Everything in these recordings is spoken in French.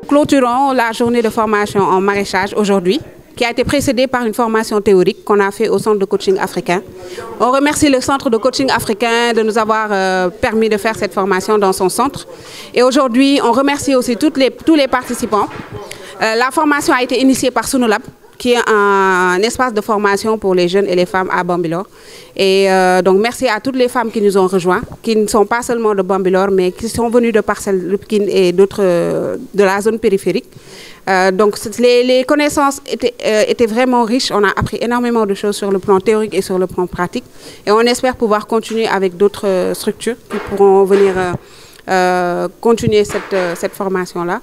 Clôturons la journée de formation en maraîchage aujourd'hui, qui a été précédée par une formation théorique qu'on a fait au centre de coaching africain. On remercie le centre de coaching africain de nous avoir permis de faire cette formation dans son centre. Et aujourd'hui, on remercie aussi tous les participants. La formation a été initiée par Sunulab, qui est un espace de formation pour les jeunes et les femmes à Bambilor. Et donc merci à toutes les femmes qui nous ont rejoints, qui ne sont pas seulement de Bambilor, mais qui sont venues de Parcelles Lupkin et d'autres de la zone périphérique. Donc les connaissances étaient vraiment riches. On a appris énormément de choses sur le plan théorique et sur le plan pratique. Et on espère pouvoir continuer avec d'autres structures qui pourront venir continuer cette formation-là.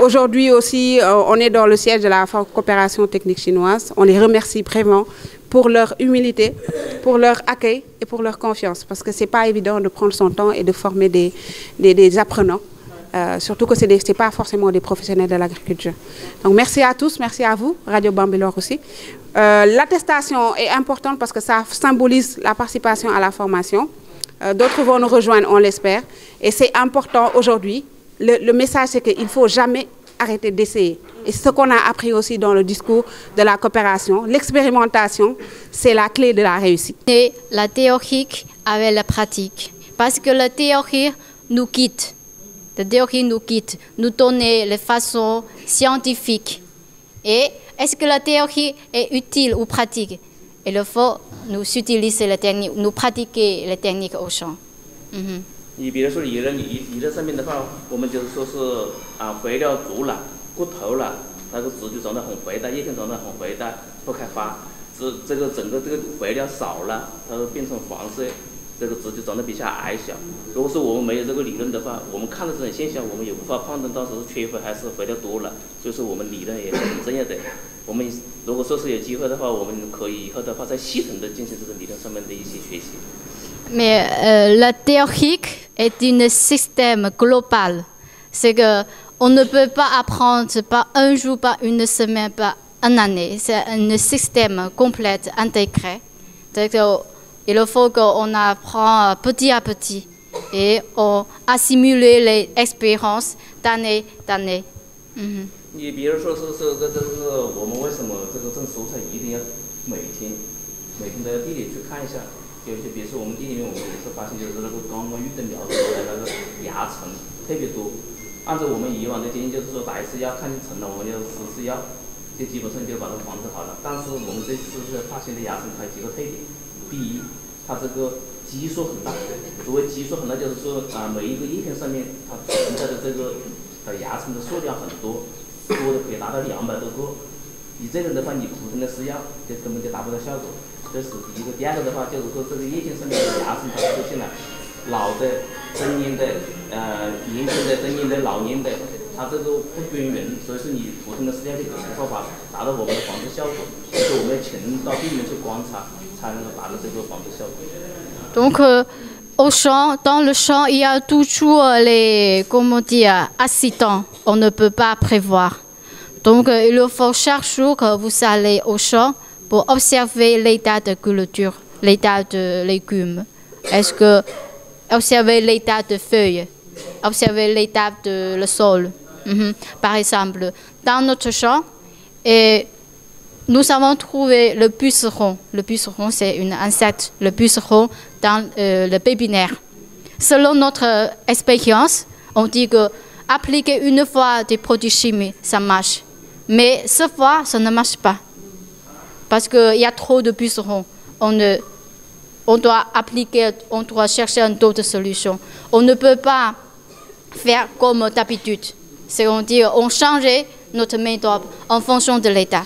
Aujourd'hui aussi, on est dans le siège de la coopération technique chinoise. On les remercie vraiment pour leur humilité, pour leur accueil et pour leur confiance. Parce que ce n'est pas évident de prendre son temps et de former des apprenants. Surtout que ce n'est pas forcément des professionnels de l'agriculture. Donc merci à tous, merci à vous, Radio Bambilor aussi. L'attestation est importante parce que ça symbolise la participation à la formation. D'autres vont nous rejoindre, on l'espère. Et c'est important aujourd'hui. Le message, c'est qu'il ne faut jamais arrêter d'essayer. Et ce qu'on a appris aussi dans le discours de la coopération, l'expérimentation, c'est la clé de la réussite. Et la théorie avec la pratique. Parce que la théorie nous quitte. La théorie nous quitte, nous donne les façons scientifiques. Et est-ce que la théorie est utile ou pratique? Il faut nous utiliser les techniques, nous pratiquer les techniques au champ. 你比如说理论上面的话，我们就是说是肥料足了，过头了，那个籽就长得很肥大，叶片长得很肥大，不开花。这个整个这个肥料少了，它会变成黄色，这个籽就长得比较矮小。如果说我们没有这个理论的话，我们看到这种现象，我们也无法判断到时候缺肥还是肥料多了。就是我们理论也是很重要的。我们如果说是有机会的话，我们可以以后的话再系统的进行这个理论上面的一些学习。 Mais la théorie est un système global. C'est qu'on ne peut pas apprendre pas un jour, pas une semaine, pas une année. C'est un système complet, intégré. Il faut qu'on apprend petit à petit et on assimile les expériences d'année d'année. 你比如说是我们为什么这个种蔬菜一定要每天到地里去看一下？ 有些，比如说我们地里面，我们也是发现，就是那个刚刚育的苗子出来那个蚜虫特别多。按照我们以往的经验，就是说打一次药看见虫了，我们就10次药，就基本上就把它防治好了。但是我们这次是发现的蚜虫它有几个特点：第一，它这个基数很大。所谓基数很大，就是说每一个叶片上面它存在的这个蚜虫的数量很多，多的可以达到200多个。你这种的话，你普通的施药就根本就达不到效果。 这是第一个，第二个的话就是说这个叶片上面的蚜虫它出现了，老的、中年的、年轻的、中年的、老年的，它这个不均匀，所以说你普通的施药就无法达到我们的防治效果，所以说我们要勤到地里面去观察，才能够达到这个防治效果。Donc au champ, dans le champ, il y a toujours les accidents, on ne peut pas prévoir. Donc il faut chaque jour que vous allez au champ. Pour observer l'état de culture, l'état de légumes. Est-ce que observer l'état de feuilles, observer l'état de le sol. Par exemple, dans notre champ, et nous avons trouvé le puceron. Le puceron, c'est un insecte. Le puceron dans le pépinière. Selon notre expérience, on dit que appliquer une fois des produits chimiques, ça marche. Mais cette fois, ça ne marche pas. Parce qu'il y a trop de pucerons. On doit appliquer, on doit chercher d'autres solutions. On ne peut pas faire comme d'habitude. C'est-à-dire on change notre méthode en fonction de l'état.